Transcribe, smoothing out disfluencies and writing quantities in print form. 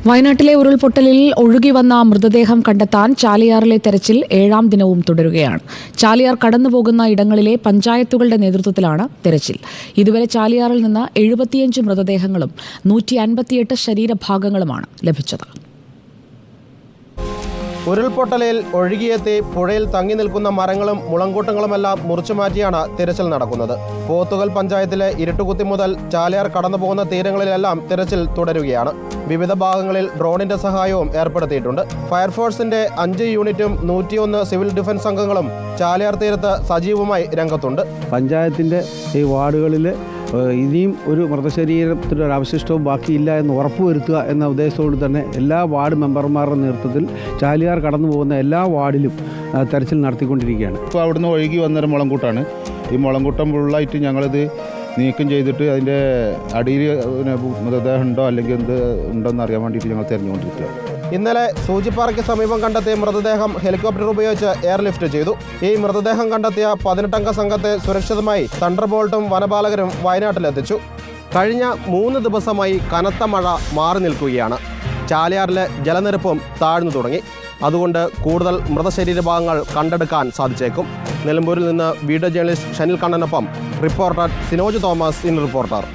വയനാട്ടിലെ ഉരുൾപൊട്ടലിൽ ഒഴുകിവന്ന മൃതദേഹം കണ്ടെത്താൻ ചാലിയാറിലെ തെരച്ചിൽ 7ാം ദിനവും തുടരുകയാണ്. ചാലിയാർ കടന്നുപോകുന്ന ഇടങ്ങളിലെ പഞ്ചായത്തുകളുടെ നേതൃത്വത്തിലാണ് തെരച്ചിൽ. ഇതുവരെ ചാലിയാറിൽ നിന്ന് 75 മൃതദേഹങ്ങളും 158 ശരീരഭാഗങ്ങളുമാണ് ലഭിച്ചത്. ഉരുൾപൊട്ടലിൽ ഒഴുകിയെത്തി പുഴയിൽ തങ്ങി നിൽക്കുന്ന മരങ്ങളും മുളങ്കൂട്ടങ്ങളുമെല്ലാം മുറിച്ചു മാറ്റിയാണ് തിരച്ചിൽ നടക്കുന്നത്. പോത്തുകൽ പഞ്ചായത്തിലെ ഇരുട്ടുകുത്തി മുതൽ ചാലിയാർ കടന്നുപോകുന്ന തീരങ്ങളിലെല്ലാം തിരച്ചിൽ തുടരുകയാണ്. വിവിധ ഭാഗങ്ങളിൽ ഡ്രോണിന്റെ സഹായവും ഏർപ്പെടുത്തിയിട്ടുണ്ട്. ഫയർഫോഴ്സിന്റെ 5 യൂണിറ്റും 101 സിവിൽ ഡിഫൻസ് അംഗങ്ങളും ചാലിയാർ തീരത്ത് സജീവമായി രംഗത്തുണ്ട്. പഞ്ചായത്തിന്റെ ഈ വാർഡുകളിൽ ഇനിയും ഒരു മൃതശരീരത്തിൻ്റെ ഒരു അവശിഷ്ടവും ബാക്കിയില്ല എന്ന് ഉറപ്പുവരുത്തുക എന്ന ഉദ്ദേശത്തോട് തന്നെ എല്ലാ വാർഡ് മെമ്പർമാരുടെ നേതൃത്വത്തിൽ ചാലിയാർ കടന്നു പോകുന്ന എല്ലാ വാർഡിലും തെരച്ചിൽ നടത്തിക്കൊണ്ടിരിക്കുകയാണ്. ഇപ്പോൾ അവിടുന്ന് ഒഴുകി വന്നൊരു മുളങ്കൂട്ടാണ്. ഈ മുളങ്കൂട്ടം ഫുള്ളായിട്ട് ഞങ്ങളിത് നീക്കം ചെയ്തിട്ട് അതിൻ്റെ അടിയിൽ മൃതദേഹം ഉണ്ടോ അല്ലെങ്കിൽ എന്ത് ഉണ്ടോയെന്ന് അറിയാൻ വേണ്ടിയിട്ട് ഞങ്ങൾ തിരഞ്ഞുകൊണ്ടിരിക്കുകയാണ്. ഇന്നലെ സൂചിപ്പാറയ്ക്ക് സമീപം കണ്ടെത്തിയ മൃതദേഹം ഹെലികോപ്റ്റർ ഉപയോഗിച്ച് എയർലിഫ്റ്റ് ചെയ്തു. ഈ മൃതദേഹം കണ്ടെത്തിയ 18 അംഗ സംഘത്തെ സുരക്ഷിതമായി തണ്ടർബോൾട്ടും വനപാലകരും വയനാട്ടിലെത്തിച്ചു. കഴിഞ്ഞ 3 ദിവസമായി കനത്ത മഴ മാറി നിൽക്കുകയാണ്. ചാലിയാറിലെ ജലനിരപ്പും താഴ്ന്നു തുടങ്ങി. അതുകൊണ്ട് കൂടുതൽ മൃതശരീരഭാഗങ്ങൾ കണ്ടെടുക്കാൻ സാധിച്ചേക്കും. നിലമ്പൂരിൽ നിന്ന് വീഡിയോ ജേർണലിസ്റ്റ് ഷനിൽ കണ്ണനൊപ്പം reporter Sinoj Thomas in reporter.